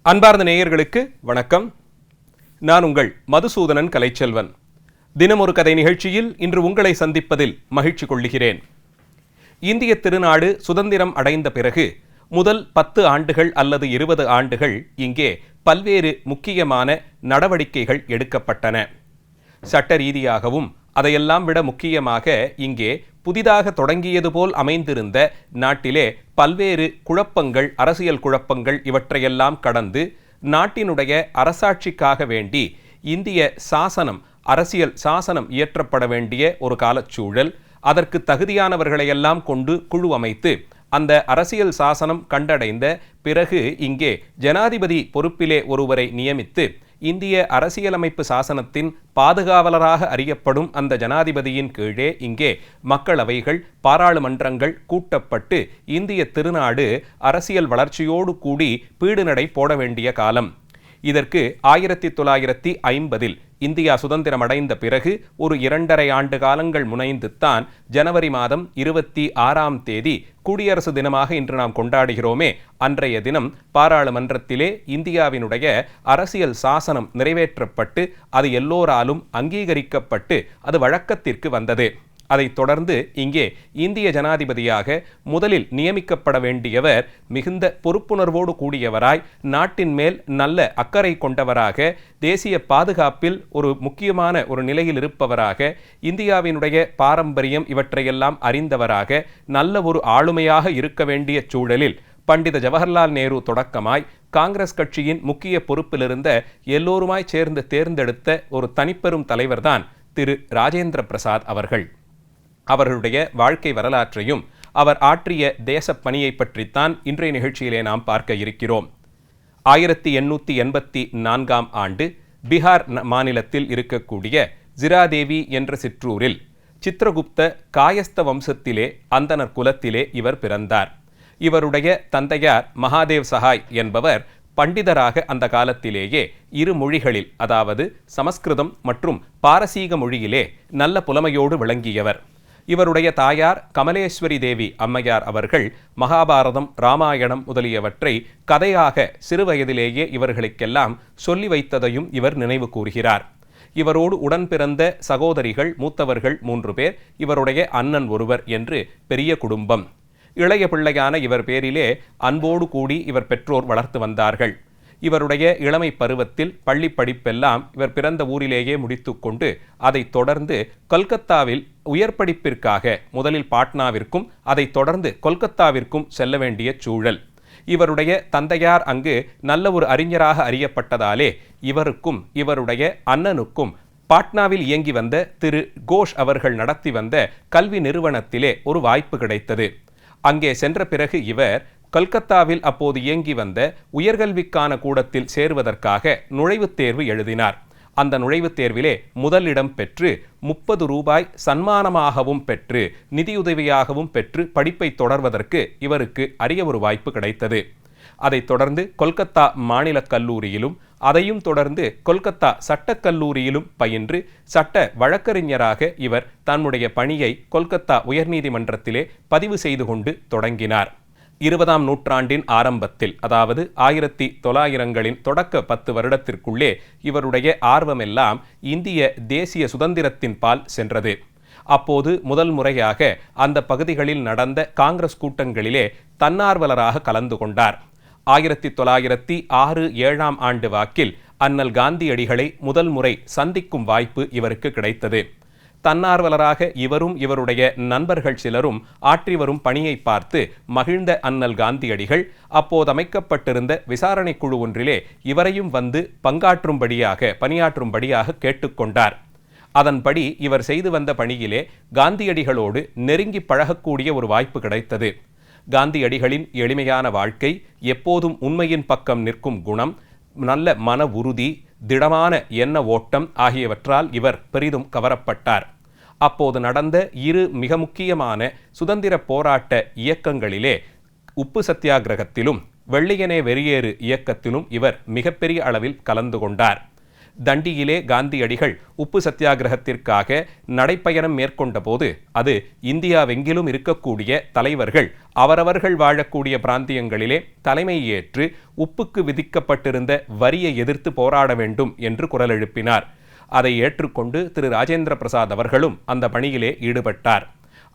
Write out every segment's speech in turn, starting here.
அன்பார்ந்த நேயர்களுக்கு வணக்கம். நான் உங்கள் மதுசூதனன் கலைச்செல்வன். தினமொரு கதை நிகழ்ச்சியில் இன்று உங்களை சந்திப்பதில் மகிழ்ச்சி கொள்கிறேன். இந்திய திருநாடு சுதந்திரம் அடைந்த பிறகு முதல் 10 ஆண்டுகள் அல்லது 20 ஆண்டுகள் இங்கே பல்வேறு முக்கியமான நடவடிக்கைகள் எடுக்கப்பட்டன. சட்ட ரீதியாகவும் அதையெல்லாம் விட முக்கியமாக இங்கே புதிதாக தொடங்கியது போல் அமைந்திருந்த நாட்டிலே பல்வேறு குழப்பங்கள், அரசியல் குழப்பங்கள் இவற்றையெல்லாம் கடந்து நாட்டினுடைய அரசாட்சிக்காக வேண்டி இந்திய சாசனம், அரசியல் சாசனம் இயற்றப்பட வேண்டிய ஒரு காலச்சூழல். அதற்கு தகுதியானவர்களையெல்லாம் கொண்டு குழு அமைத்து அந்த அரசியல் சாசனம் கண்டடைந்த பிறகு இங்கே ஜனாதிபதி பொறுப்பிலே ஒருவரை நியமித்து இந்திய அரசியலமைப்பு சாசனத்தின் பாதுகாவலராக அறியப்படும் அந்த ஜனாதிபதியின் கீழே இங்கே மக்களவைகள், பாராளுமன்றங்கள் கூட்டப்பட்டு இந்திய திருநாடு அரசியல் வளர்ச்சியோடு கூடி பீடுநடை போட வேண்டிய காலம். இதற்கு 1950 இந்தியா சுதந்திரம் அடைந்த பிறகு ஒரு 2½ ஆண்டு காலங்கள் முனைந்துத்தான் ஜனவரி மாதம் 26ஆம் தேதி குடியரசு தினமாக இன்று நாம் கொண்டாடுகிறோமே, அன்றைய தினம் பாராளுமன்றத்திலே இந்தியாவினுடைய அரசியல் சாசனம் நிறைவேற்றப்பட்டு அது எல்லோராலும் அங்கீகரிக்கப்பட்டு அது வழக்கத்திற்கு வந்தது. அதைத் தொடர்ந்து இங்கே இந்திய ஜனாதிபதியாக முதலில் நியமிக்கப்பட வேண்டியவர் மிகுந்த பொறுப்புணர்வோடு கூடியவராய், நாட்டின் மேல் நல்ல அக்கறை கொண்டவராக, தேசிய பாதுகாப்பில் ஒரு முக்கியமான ஒரு நிலையில் இருப்பவராக, இந்தியாவினுடைய பாரம்பரியம் இவற்றையெல்லாம் அறிந்தவராக, நல்ல ஒரு ஆளுமையாக இருக்க வேண்டிய சூழலில் பண்டித ஜவஹர்லால் நேரு தொடக்கமாய் காங்கிரஸ் கட்சியின் முக்கிய பொறுப்பிலிருந்த எல்லோருமாய் சேர்ந்து தேர்ந்தெடுத்த ஒரு தனிப்பெரும் தலைவர்தான் திரு ராஜேந்திர பிரசாத் அவர்கள். அவர்களுடைய வாழ்க்கை வரலாற்றையும் அவர் ஆற்றிய தேசப் பணியை பற்றித்தான் இன்றைய நிகழ்ச்சியிலே நாம் பார்க்க இருக்கிறோம். 1884ஆம் ஆண்டு பீகார் மாநிலத்தில் இருக்கக்கூடிய ஜிராதேவி என்ற சிற்றூரில் சித்திரகுப்த காயஸ்த வம்சத்திலே அந்தனர் குலத்திலே இவர் பிறந்தார். இவருடைய தந்தையார் மகாதேவ் சஹாய் என்பவர் பண்டிதராக அந்த காலத்திலேயே 2 மொழிகளில், அதாவது சமஸ்கிருதம் மற்றும் பாரசீக மொழியிலே நல்ல புலமையோடு விளங்கியவர். இவருடைய தாயார் கமலேஸ்வரி தேவி அம்மையார் அவர்கள் மகாபாரதம், ராமாயணம் முதலியவற்றை கதையாக சிறுவயதிலேயே இவர்களுக்கெல்லாம் சொல்லி வைத்ததையும் இவர் நினைவு கூறுகிறார். இவரோடு உடன் பிறந்த சகோதரிகள், மூத்தவர்கள் 3 பேர், இவருடைய அண்ணன் ஒருவர் என்று பெரிய குடும்பம். இளைய பிள்ளையான இவர் பேரிலே அன்போடு கூடி இவர் பெற்றோர் வளர்த்து வந்தார்கள். இவருடைய இளமை பருவத்தில் பள்ளி படிப்பெல்லாம் இவர் பிறந்த ஊரிலேயே முடித்து கொண்டு அதைத் தொடர்ந்து கொல்கத்தாவில் உயர் படிப்பிற்காக முதலில் பாட்னாவிற்கும் அதைத் தொடர்ந்து கொல்கத்தாவிற்கும் செல்ல வேண்டிய சூழல். இவருடைய தந்தையார் அங்கு நல்ல ஒரு அறிஞராக அறியப்பட்டதாலே இவருக்கும் இவருடைய அண்ணனுக்கும் பாட்னாவில் இயங்கி வந்த திரு கோஷ் அவர்கள் நடத்தி வந்த கல்வி நிறுவனத்திலே ஒரு வாய்ப்பு கிடைத்தது. அங்கே சென்ற பிறகு இவர் கொல்கத்தாவில் அப்போது இயங்கி வந்த உயர்கல்விக்கான கூடத்தில் சேருவதற்காக நுழைவுத் தேர்வு எழுதினார். அந்த நுழைவுத் தேர்விலே முதலிடம் பெற்று 30 ரூபாய் சன்மானமாகவும் பெற்று நிதியுதவியாகவும் பெற்று படிப்பை தொடர்வதற்கு இவருக்கு அரிய ஒரு வாய்ப்பு கிடைத்தது. அதைத் தொடர்ந்து கொல்கத்தா மாநில கல்லூரியிலும் அதையும் தொடர்ந்து கொல்கத்தா சட்டக்கல்லூரியிலும் பயின்று சட்ட வழக்கறிஞராக இவர் தன்னுடைய பணியை கொல்கத்தா உயர்நீதிமன்றத்திலே பதிவு செய்து கொண்டு தொடங்கினார். 20ஆம் நூற்றாண்டின் ஆரம்பத்தில், அதாவது 1900களின் தொடக்க 10 வருடத்திற்குள்ளே இவருடைய ஆர்வமெல்லாம் இந்திய தேசிய சுதந்திரத்தின் பால் சென்றது. அப்போது முதல் முறையாக அந்த பகுதிகளில் நடந்த காங்கிரஸ் கூட்டங்களிலே தன்னார்வலராக கலந்து கொண்டார். 1906-7ஆம் ஆண்டு வாக்கில் அண்ணல் காந்தியடிகளை முதல் முறை சந்திக்கும் வாய்ப்பு இவருக்கு கிடைத்தது. தன்னார்வலராக இவரும் இவருடைய நண்பர்கள் சிலரும் ஆற்றி வரும் பணியை பார்த்து மகிழ்ந்த அண்ணல் காந்தியடிகள் அப்போது அமைக்கப்பட்டிருந்த விசாரணை குழு ஒன்றிலே இவரையும் வந்து பணியாற்றும்படியாக கேட்டுக்கொண்டார். அதன்படி இவர் செய்து வந்த பணியிலே காந்தியடிகளோடு நெருங்கி பழகக்கூடிய ஒரு வாய்ப்பு கிடைத்தது. காந்தியடிகளின் எளிமையான வாழ்க்கை, எப்போதும் உண்மையின் பக்கம் நிற்கும் குணம், நல்ல மன உறுதி, திடமான எண்ண ஓட்டம் ஆகியவற்றால் இவர் பெரிதும் கவரப்பட்டார். அப்போது நடந்த 2 மிக முக்கியமான சுதந்திர போராட்ட இயக்கங்களிலே உப்பு சத்தியாகிரகத்திலும் வெள்ளையனே வெளியேறு இயக்கத்திலும் இவர் மிகப்பெரிய அளவில் கலந்து கொண்டார். தண்டியிலே காந்தியடிகள் உப்பு சத்தியாகிரகத்திற்காக நடைப்பயணம் மேற்கொண்ட போது அது இந்தியாவெங்கிலும் இருக்கக்கூடிய தலைவர்கள் அவரவர்கள் வாழக்கூடிய பிராந்தியங்களிலே தலைமை ஏற்று உப்புக்கு விதிக்கப்பட்டிருந்த வரியை எதிர்த்து போராட வேண்டும் என்று குரல் எழுப்பினார். அதை ஏற்றுக்கொண்டு திரு ராஜேந்திர பிரசாத் அவர்களும் அந்த பணியிலே ஈடுபட்டார்.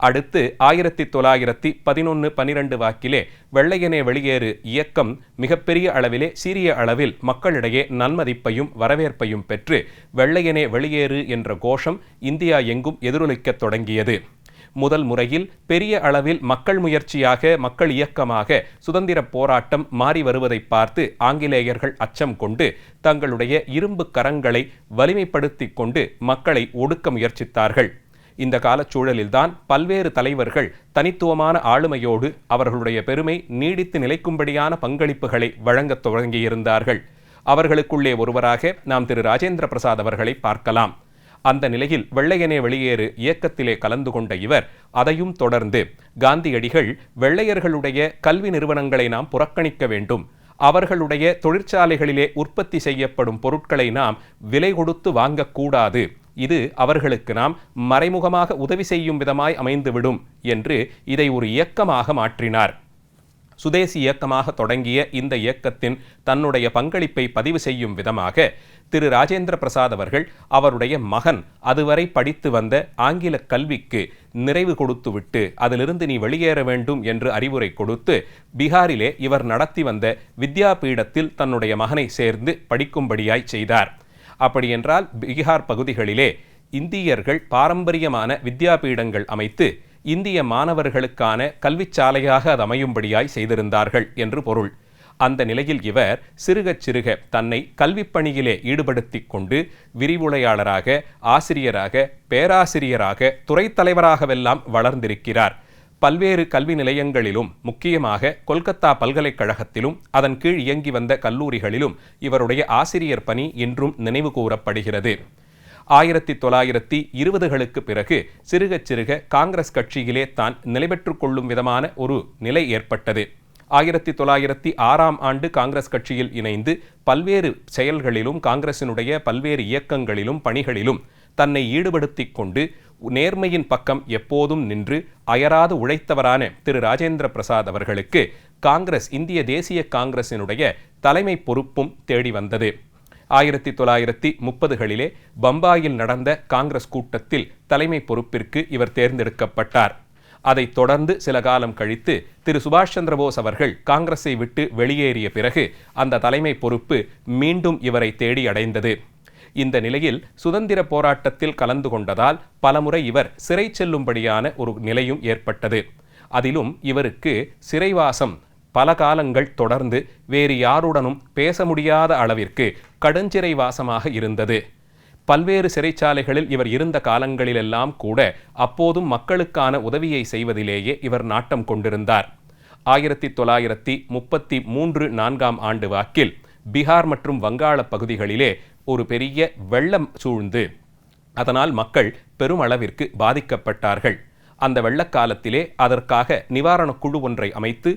அடுத்து 1911-12 வாக்கிலே வெள்ளையனே வெளியேறு இயக்கம் மிகப்பெரிய அளவிலே சீரிய அளவில் மக்களிடையே நன்மதிப்பையும் வரவேற்பையும் பெற்று வெள்ளையனே வெளியேறு என்ற கோஷம் இந்தியா எங்கும் எதிரொலிக்கத் தொடங்கியது. முதல் முறையில் பெரிய அளவில் மக்கள் முயற்சியாக மக்கள் இயக்கமாக சுதந்திர போராட்டம் மாறி வருவதை பார்த்து ஆங்கிலேயர்கள் அச்சம் கொண்டு தங்களுடைய இரும்பு கரங்களை வலிமைப்படுத்தி கொண்டு மக்களை ஒடுக்க முயற்சித்தார்கள். இந்த காலச்சூழலில்தான் பல்வேறு தலைவர்கள் தனித்துவமான ஆளுமையோடு அவர்களுடைய பெருமை நீடித்து நிலைக்கும்படியான பங்களிப்புகளை வழங்கத் தொடங்கியிருந்தார்கள். அவர்களுக்குள்ளே ஒருவராக நாம் திரு ராஜேந்திர பிரசாத் அவர்களை பார்க்கலாம். அந்த நிலையில் வெள்ளையனே வெளியேறு இயக்கத்திலே கலந்து கொண்ட இவர் அதையும் தொடர்ந்து காந்தியடிகள் வெள்ளையர்களுடைய கல்வி நிறுவனங்களை நாம் புறக்கணிக்க வேண்டும், அவர்களுடைய தொழிற்சாலைகளிலே உற்பத்தி செய்யப்படும் பொருட்களை நாம் விலை கொடுத்து வாங்கக்கூடாது, இது அவர்களுக்கு நாம் மறைமுகமாக உதவி செய்யும் விதமாய் அமைந்துவிடும் என்று இதை ஒரு இயக்கமாக மாற்றினார். சுதேசி இயக்கமாக தொடங்கிய இந்த இயக்கத்தின் தன்னுடைய பங்களிப்பை பதிவு செய்யும் விதமாக திரு ராஜேந்திர பிரசாத் அவர்கள் அவருடைய மகன் அதுவரை படித்து வந்த ஆங்கில கல்விக்கு நிறைவு கொடுத்துவிட்டு அதிலிருந்து நீ வெளியேற வேண்டும் என்று அறிவுரை கொடுத்து பீகாரிலே இவர் நடத்தி வந்த வித்யாபீடத்தில் தன்னுடைய மகனை சேர்ந்து படிக்கும்படியாய் செய்தார். அப்படியென்றால் பீகார் பகுதிகளிலே இந்தியர்கள் பாரம்பரியமான வித்யாபீடங்கள் அமைத்து இந்திய மாணவர்களுக்கான கல்விச்சாலையாக அது அமையும்படியாய் செய்திருந்தார்கள் என்று பொருள். அந்த நிலையில் இவர் சிறுக சிறுக தன்னை கல்விப் பணியிலே ஈடுபடுத்தி கொண்டு விரிவுரையாளராக, ஆசிரியராக, பேராசிரியராக, துறை தலைவராகவெல்லாம் வளர்ந்திருக்கிறார். பல்வேறு கல்வி நிலையங்களிலும் முக்கியமாக கொல்கத்தா பல்கலைக்கழகத்திலும் அதன் கீழ் இயங்கி வந்த கல்லூரிகளிலும் இவருடைய ஆசிரியர் பணி இன்றும் நினைவு கூறப்படுகிறது. 1920களுக்கு பிறகு சிறுக சிறுக காங்கிரஸ் கட்சியிலே தான் நிலை பெற்றுக் கொள்ளும் விதமான ஒரு நிலை ஏற்பட்டது. 1906ஆம் ஆண்டு காங்கிரஸ் கட்சியில் இணைந்து பல்வேறு செயல்களிலும் காங்கிரசினுடைய பல்வேறு இயக்கங்களிலும் பணிகளிலும் தன்னை ஈடுபடுத்தி கொண்டு நேர்மையின் பக்கம் எப்போதும் நின்று அயராது உழைத்தவரான திரு ராஜேந்திர பிரசாத் அவர்களுக்கு காங்கிரஸ், இந்திய தேசிய காங்கிரசினுடைய தலைமை பொறுப்பும் தேடி வந்தது. 1930களிலே பம்பாயில் நடந்த காங்கிரஸ் கூட்டத்தில் தலைமை பொறுப்பிற்கு இவர் தேர்ந்தெடுக்கப்பட்டார். அதைத் தொடர்ந்து சில காலம் கழித்து திரு சுபாஷ் சந்திரபோஸ் அவர்கள் காங்கிரஸை விட்டு வெளியேறிய பிறகு அந்த தலைமை பொறுப்பு மீண்டும் இவரை தேடி அடைந்தது. இந்த நிலையில் சுதந்திர போராட்டத்தில் கலந்து கொண்டதால் பலமுறை இவர் சிறை செல்லும்படியான ஒரு நிலையும் ஏற்பட்டது. அதிலும் இவருக்கு சிறைவாசம் பல காலங்கள் தொடர்ந்து வேறு யாருடனும் பேச முடியாத அளவிற்கு கடுஞ்சிறை வாசமாக இருந்தது. பல்வேறு சிறைச்சாலைகளில் இவர் இருந்த காலங்களிலெல்லாம் கூட அப்போதும் மக்களுக்கான உதவியை செய்வதிலேயே இவர் நாட்டம் கொண்டிருந்தார். 1933-4ஆம் ஆண்டு வாக்கில் பீகார் மற்றும் வங்காள பகுதிகளிலே ஒரு பெரிய வெள்ளம் சூழ்ந்து அதனால் மக்கள் பெருமளவிற்கு பாதிக்கப்பட்டார்கள். அந்த வெள்ளக்காலத்திலே அதற்காக நிவாரணக் குழு ஒன்றை அமைத்து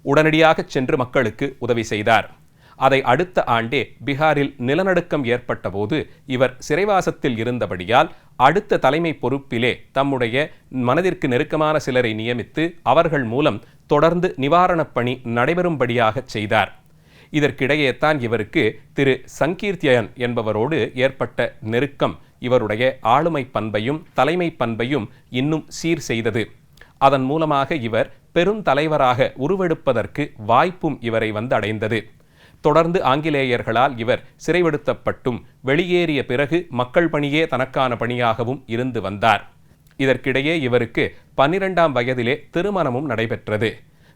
உடனடியாக சென்று மக்களுக்கு உதவி செய்தார். அதை அடுத்த ஆண்டே பீகாரில் நிலநடுக்கம் ஏற்பட்ட போது இவர் சிறைவாசத்தில் இருந்தபடியால் அடுத்த தலைமை பொறுப்பிலே தம்முடைய மனதிற்கு நெருக்கமான சிலரை நியமித்து அவர்கள் மூலம் தொடர்ந்து நிவாரணப் பணி நடைபெறும்படியாக செய்தார். இதற்கிடையேத்தான் இவருக்கு திரு சங்கீர்த்தியன் என்பவரோடு ஏற்பட்ட நெருக்கம் இவருடைய ஆளுமை பண்பையும் தலைமை பண்பையும் இன்னும் சீர் செய்தது. அதன் மூலமாக இவர் பெரும் தலைவராக உருவெடுப்பதற்கு வாய்ப்பும் இவரை வந்து அடைந்தது. தொடர்ந்து ஆங்கிலேயர்களால் இவர் சிறைப்படுத்தப்பட்டும் வெளியேறிய பிறகு மக்கள் பணியே தனக்கான பணியாகவும் இருந்து வந்தார். இதற்கிடையே இவருக்கு 12ஆம் வயதிலே திருமணமும் நடைபெற்றது.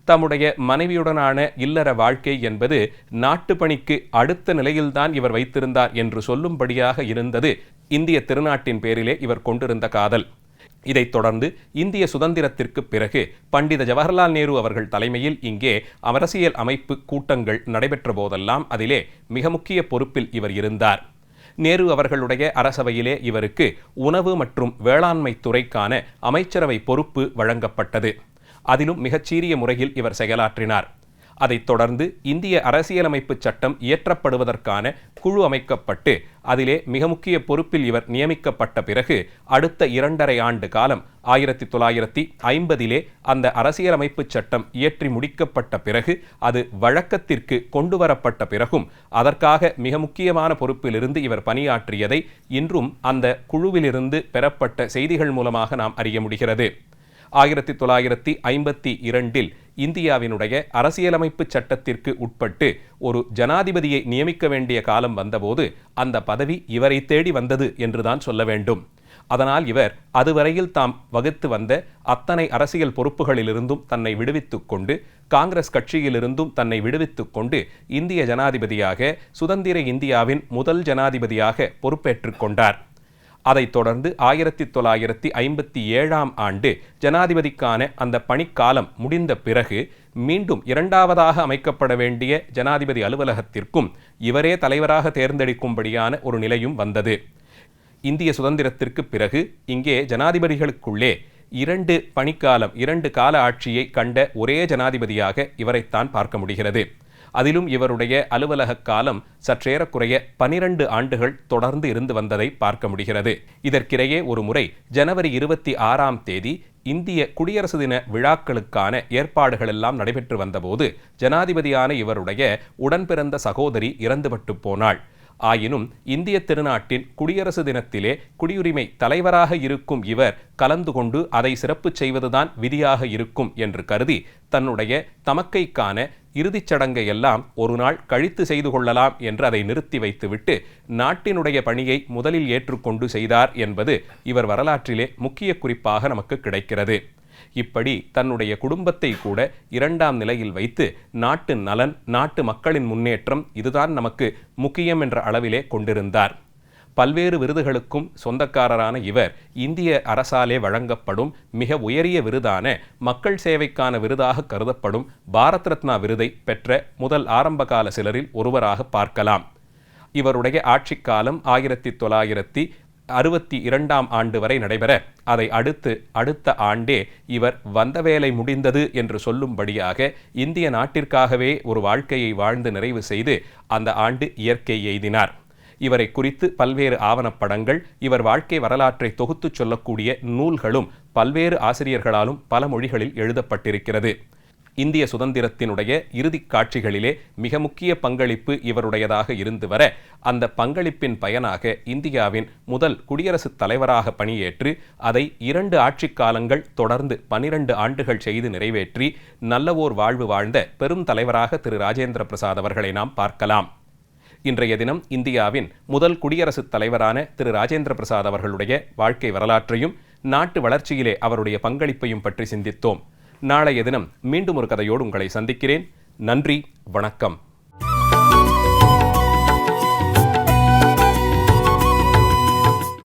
தம்முடைய மனைவியுடனான இல்லற வாழ்க்கை என்பது நாட்டு பணிக்கு அடுத்த நிலையில்தான் இவர் வைத்திருந்தார் என்று சொல்லும்படியாக இருந்தது இந்திய திருநாட்டின் பேரிலே இவர் கொண்டிருந்த காதல். இதைத் தொடர்ந்து இந்திய சுதந்திரத்திற்கு பிறகு பண்டித ஜவஹர்லால் நேரு அவர்கள் தலைமையில் இங்கே அரசியல் அமைப்பு கூட்டங்கள் நடைபெற்ற போதெல்லாம் அதிலே மிக முக்கிய பொறுப்பில் இவர் இருந்தார். நேரு அவர்களுடைய அரசவையிலே இவருக்கு உணவு மற்றும் வேளாண்மை துறைக்கான அமைச்சரவை பொறுப்பு வழங்கப்பட்டது. அதிலும் மிகச்சீரிய முறையில் இவர் செயலாற்றினார். அதைத் தொடர்ந்து இந்திய அரசியலமைப்பு சட்டம் இயற்றப்படுவதற்கான குழு அமைக்கப்பட்டு அதிலே மிக முக்கிய பொறுப்பில் இவர் நியமிக்கப்பட்ட பிறகு அடுத்த 2.5 ஆண்டு காலம் 1950 அந்த அரசியலமைப்பு சட்டம் இயற்றி முடிக்கப்பட்ட பிறகு அது வழக்கத்திற்கு கொண்டு வரப்பட்ட பிறகும் அதற்காக மிக முக்கியமான பொறுப்பிலிருந்து இவர் பணியாற்றியதை இன்றும் அந்த குழுவிலிருந்து பெறப்பட்ட செய்திகள் மூலமாக நாம் அறிய முடிகிறது. 1952 இந்தியாவினுடைய அரசியலமைப்பு சட்டத்திற்கு உட்பட்டு ஒரு ஜனாதிபதியை நியமிக்க வேண்டிய காலம் வந்தபோது அந்த பதவி இவரை தேடி வந்தது என்றுதான் சொல்ல வேண்டும். அதனால் இவர் அதுவரையில் தாம் வகுத்து வந்த அத்தனை அரசியல் பொறுப்புகளிலிருந்தும் தன்னை விடுவித்துக் கொண்டு காங்கிரஸ் கட்சியிலிருந்தும் தன்னை விடுவித்துக் கொண்டு இந்திய ஜனாதிபதியாக சுதந்திர இந்தியாவின் முதல் ஜனாதிபதியாக பொறுப்பேற்றுக் கொண்டார். அதைத் தொடர்ந்து 1957 ஆண்டு ஜனாதிபதிக்கான அந்த பணிக்காலம் முடிந்த பிறகு மீண்டும் 2வது அமைக்கப்பட வேண்டிய ஜனாதிபதி அலுவலகத்திற்கும் இவரே தலைவராக தேர்ந்தெடுக்கும்படியான ஒரு நிலையும் வந்தது. இந்திய சுதந்திரத்திற்கு பிறகு இங்கே ஜனாதிபதிகளுக்குள்ளே 2 கால ஆட்சியை கண்ட ஒரே ஜனாதிபதியாக இவரைத்தான் பார்க்க முடிகிறது. அதிலும் இவருடைய அலுவலக காலம் சற்றேறக்குறைய 12 ஆண்டுகள் தொடர்ந்து இருந்து வந்ததை பார்க்க முடிகிறது. இதற்கிடையே ஒரு முறை ஜனவரி 26 இந்திய குடியரசு தின விழாக்களுக்கான ஏற்பாடுகள் எல்லாம் நடைபெற்று வந்தபோது ஜனாதிபதியான இவருடைய உடன்பிறந்த சகோதரி இறந்துபட்டு போனாள். ஆயினும் இந்திய திருநாட்டின் குடியரசு தினத்திலே குடியுரிமை தலைவராக இருக்கும் இவர் கலந்து கொண்டு அதை சிறப்பு செய்வதுதான் விதியாக இருக்கும் என்று கருதி தன்னுடைய தமக்கைக்கான இறுதிச் சடங்கை எல்லாம் ஒரு நாள் கழித்து செய்து கொள்ளலாம் என்று அதை நிறுத்தி வைத்துவிட்டு நாட்டினுடைய பணியை முதலில் ஏற்றுக்கொண்டு செய்தார் என்பது இவர் வரலாற்றிலே முக்கிய குறிப்பாக நமக்கு கிடைக்கிறது. இப்படி தன்னுடைய குடும்பத்தை கூட 2ஆம் நிலையில் வைத்து நாட்டு நலன், நாட்டு மக்களின் முன்னேற்றம் இதுதான் நமக்கு முக்கியம் என்ற அளவிலே கொண்டிருந்தார். பல்வேறு விருதுகளுக்கும் சொந்தக்காரரான இவர் இந்திய அரசாலே வழங்கப்படும் மிக உயரிய விருதான மக்கள் சேவைக்கான விருதாக கருதப்படும் பாரத் ரத்னா விருதை பெற்ற முதல் ஆரம்பகால சிலரில் ஒருவராக பார்க்கலாம். இவருடைய ஆட்சிக்காலம் 1962 ஆண்டு வரை நடைபெற அதை அடுத்த ஆண்டே இவர் வந்த வேலை முடிந்தது என்று சொல்லும்படியாக இந்திய நாட்டிற்காகவே ஒரு வாழ்க்கையை வாழ்ந்து நிறைவு செய்து அந்த ஆண்டு இயற்கை எய்தினார். இவரை குறித்து பல்வேறு ஆவணப்படங்கள், இவர் வாழ்க்கை வரலாற்றை தொகுத்துச் சொல்லக்கூடிய நூல்களும் பல்வேறு ஆசிரியர்களாலும் பல மொழிகளில் எழுதப்பட்டிருக்கிறது. இந்திய சுதந்திரத்தினுடைய இறுதிக் காட்சிகளிலே மிக முக்கிய பங்களிப்பு இவருடையதாக இருந்து வர அந்த பங்களிப்பின் பயனாக இந்தியாவின் முதல் குடியரசுத் தலைவராக பணியேற்று அதை 2 ஆட்சிக் காலங்கள் தொடர்ந்து 12 ஆண்டுகள் செய்து நிறைவேற்றி நல்லவோர் வாழ்வு வாழ்ந்த பெரும் தலைவராக திரு ராஜேந்திர பிரசாத் அவர்களை நாம் பார்க்கலாம். இன்றைய தினம் இந்தியாவின் முதல் குடியரசுத் தலைவரான திரு ராஜேந்திர பிரசாத் அவர்களுடைய வாழ்க்கை வரலாற்றையும் நாட்டு வளர்ச்சியிலே அவருடைய பங்களிப்பையும் பற்றி சிந்தித்தோம். நாளைய தினம் மீண்டும் ஒரு கதையோடு உங்களை சந்திக்கிறேன். நன்றி, வணக்கம்.